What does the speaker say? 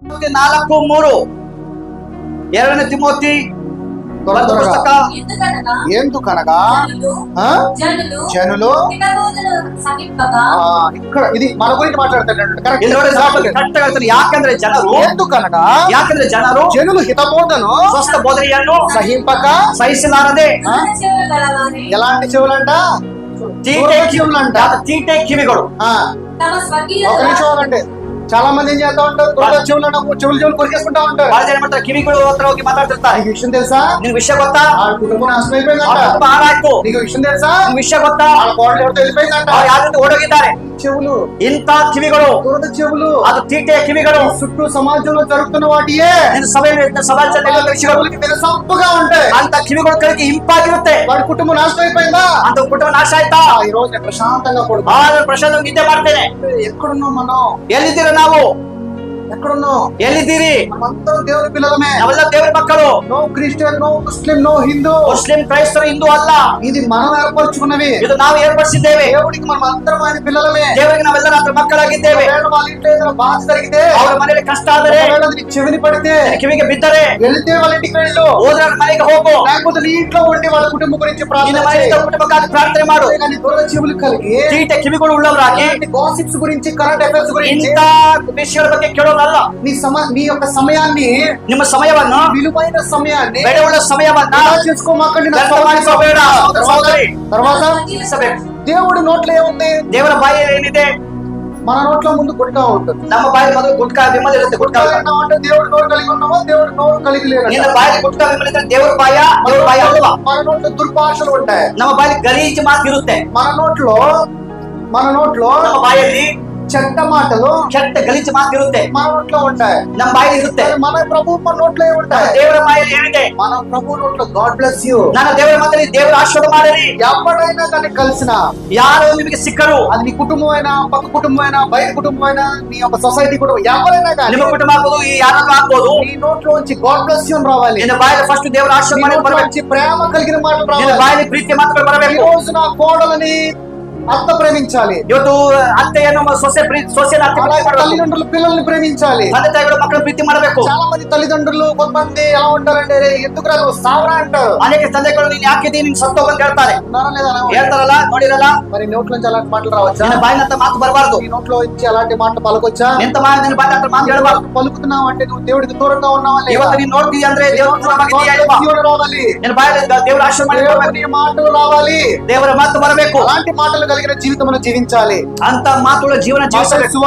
4:3 2 Timothy పుస్తక. ఎందుకనగా జనులు ఇక్కడ ఇది మన గురించి మాట్లాడతాడు. ಯಾಕಂದ್ರೆ ಜನರು ఎందుకనగా జనులు హితబోధను స్వస్థ బోధనను సహింపక సహిಸಲಾರದೆ ఎలాంటి చెవులంట? తీటే కివిలంట. తీటే కివిಗಳು. ఒక నిమిషం అంటే చాలా మంది ఏం చేస్తా ఉంటారు, చెవులు కొరికేసుకుంటా ఉంటారు. వాళ్ళు ఏమంటారు, కివిಗಳು ಹತ್ರ ಹೋಗಿ ಮಾತಾಡ್ತಿರ್ತಾರೆ. నీకు విషయం తెలుసా? నీకు విషయం ಗೊತ್ತಾ? వాళ్ళ కుటుంబం నాశనం అయిపోయిందంట. నీకు విషయం తెలుసా? విషయం ಗೊತ್ತಾ? వాళ్ళ కోడలు ఎవరితో వెళ్ళిపోయిందంట. ಯಾರು ಓಡೋಗಿದ್ದಾರೆ. చెవులు, ఇంత కివిಗಳು, చెవులు, ಅದು తీటే కివిಗಳು. చుట్టూ సమాజంలో జరుగుతున్న వాటియే సమాజంలో సంపుగా ఉంటాయి. అంత కివిಗಳು కలిగి ఇంపాగిರುತ್ತೆ. వాడి కుటుంబం నాశనం అయిపోయిందా? అంత కుటుంబం నాశ ఆಯ್ತಾ? ఈ రోజు నేను ప్రశాంతంగా ప్రశాంతంగా నిద్ర ಮಾಡ್ತೇನೆ. ఎక్కడున్నాం మనం? ఎಲ್ಲಿದ್ದೀರ ನಾವು? ఎక్కడున్నాం? ఎಲ್ಲಿದ್ದೀರಿ? మనమందరం దేవుని పిల్లలమే. ನಾವೆಲ್ಲ ದೇವರ ಮಕ್ಕಳು. నో క్రిస్టియన్, నో ముస్లిం, నో హిందూ. ముస్లిం, క్రైస్తవ, హిందూ అಲ್ಲ. ఇది మనం ఏర్పరచుకున్నవి. ఇది ನಾವು ఏర్పరిಸಿದ್ದೇವೆ. దేవుడికి మనం అందరం ఆయన పిల్లలమే. దేవుడికి ನಾವೆಲ್ಲರೂ ಆತನ ಮಕ್ಕಳಾಗಿದ್ದೇವೆ. వాళ్ళ ఇంట్లో ఏదైనా బాధ జరిగితే, ಅವರ ಮನೆಯಲ್ಲಿ ಕಷ್ಟ ಆದರೆ, చెవిని పడితే, కివిಗೆ బిದ್ದರೆ, వెళ్తే వాళ్ళ ఇంటికి వెళ్ళు, ಹೋದ್ರೆ ಮನೆಗೆ ಹೋಗು. లేకపోతే నీ ఇంట్లో ఉండి వాళ్ళ కుటుంబం గురించి కుటుంబಕ್ಕಾಗಿ ప్రార్థನೆ ಮಾಡು. దూర చెవులు కలిగి తీట కివిಗಳು ಉಳ್ಳವರಾಗಿ గాసిప్స్ గురించి, కరెంట్ అఫైర్స్ గురించి, ఇంత విషయాల ಬಗ್ಗೆ కేಳೋದಲ್ಲ. నీ యొక్క సమయాన్ని, ನಿಮ್ಮ ಸಮಯವನ್ನು, విలువైన సమయాన్ని, ಬೆಲೆಯುಳ್ಳ ಸಮಯವನ್ನು చేసుకోమాకండి. తర్వాత దేవుడి నోట్లో ఏముంది? ದೇವರ ಬಾಯಲ್ಲಿ ಏನಿದೆ? మన నోట్లో ముందు గుట్కా ఉంటుంది. ನಮ್ಮ ಬಾಯಲ್ಲಿ ಮೊದಲು ಗುಟ್ಕಾ ವಿಮಲ್ ಇರುತ್ತೆ. ಗುಟ್ಕಾ అంటే దేవుడి నోరు కలిగి ఉన్నావా, దేవుడి నోరు కలిగి లేదా? ನಿನ್ನ ಬಾಯಲ್ಲಿ ಗುಟ್ಕಾ ವಿಮಲ್ ಇದ್ರೆ ದೇವರ ಬಾಯ ಅಲ್ವಾ? మన నోట్లో దుర్భాషలు ఉంటాయి. ನಮ್ಮ ಬಾಯಲ್ಲಿ ಗಲೀಜು ಮಾತು ಇರುತ್ತೆ. మన నోట్లో ನಮ್ಮ ಬಾಯಲ್ಲಿ చెడ్డ మాటలు, ಕೆಟ್ಟ ಗಲೀಜು ಮಾತು ಇರುತ್ತೆ. మన నోట్లో ఉంటాయి. ನಮ್ಮ బాಯಲ್ಲಿ ఇರುತ್ತೆ. మన ప్రభు మన నోట్లో ఉంటాయి. ದೇವರ ಬಾಯಲ್ಲಿ ಏನಿದೆ? మన ప్రభు నోట్లో గాడ్ బ్లెస్ యూ, ನನ್ನ ದೇವರ ಮಾತಲ್ಲಿ ದೇವರ ಆಶೀರ್ವಾದ ಮಾಡಲಿ. ఎవరైనా కానీ కలిసిన, ಯಾರು ನಿಮಗೆ ಸಿಕ್ಕರು, అది నీ కుటుంబం అయినా, పక్క కుటుంబం అయినా, బయట కుటుంబం అయినా, నీ యొక్క సొసైటీ కుటుంబం, ఎవరైనా కానీ, ನಿಮ್ಮ ಕುಟುಂಬ ಆಗ್ಬೋದು, ಈ ಯಾರಾದ್ರೂ ಆಗ್ಬೋದು, నీ నోట్లోంచి గాడ్ బ్లెస్ యూ రావాలి. ನಿನ್ನ ಬಾಯಲ್ಲಿ ಫಸ್ಟ್ ದೇವರ ಆಶೀರ್ವಾದ ಬರಬೇಕು. ప్రేమ కలిగిన మాటలు రావాలి. ನಿನ್ನ ಬಾಯಲ್ಲಿ ಪ್ರೀತಿಯ ಮಾತುಗಳು ಬರಬೇಕು. ఈ రోజు నా కోడలని అత్త ప్రేమించాలి. ಇವತ್ತು ಅತ್ತೆಯನ್ನು ಸೊಸೆ తల్లిదండ్రులు పిల్లల్ని ప్రేమించాలి. ತಂದೆ ತಾಯಿಗಳು ಮಕ್ಕಳು ಪ್ರೀತಿ ಮಾಡಬೇಕು. చాలా మంది తల్లిదండ్రులు, కొంతమంది ఎలా ఉంటారంటే, ఎందుకు రాదు సావరా అంటారు. ಅನೇಕ ತಂದೆಗಳು ನೀನ್ ಯಾಕಿದ್ದೀ, ನೀನ್ ಸತ್ತೋಗಂತ ಹೇಳ್ತಾರೆ. ಹೇಳ್ತಾರಲ್ಲ, ನೋಡಿರಲ್ಲ. మరి నోట్లో నుంచి అలాంటి మాటలు రావచ్చా? ನಿನ್ನ ಬಾಯಿನಂತ ಮಾತು ಬರಬಾರ್ದು. నీ నోట్లో నుంచి అలాంటి మాటలు పలకొచ్చా? ನಿನ್ನ ಬಾಯಿನಂತ ಮಾತು ಹೇಳಬಾರ್ದು. పలుకుతున్నావు అంటే నువ్వు దేవుడికి దూరంగా ఉన్నావా? ಇವತ್ತು ನೀನ್ ನೋಡ್ತೀಯ ಅಂದ್ರೆ ದೇವರ రావాలి. ನಿನ್ನ ಬಾಯಲ್ಲಿ ದೇವರ ಆಶೀರ್ವಾದ, నీ మాటలు రావాలి. ದೇವರ ಮಾತು ಬರಬೇಕು. అలాంటి మాటలు కలిగిన జీవితం జీవించాలి. ಅಂತ ಮಾತುಗಳ ಜೀವನ ಜೀವಿಸಬೇಕು.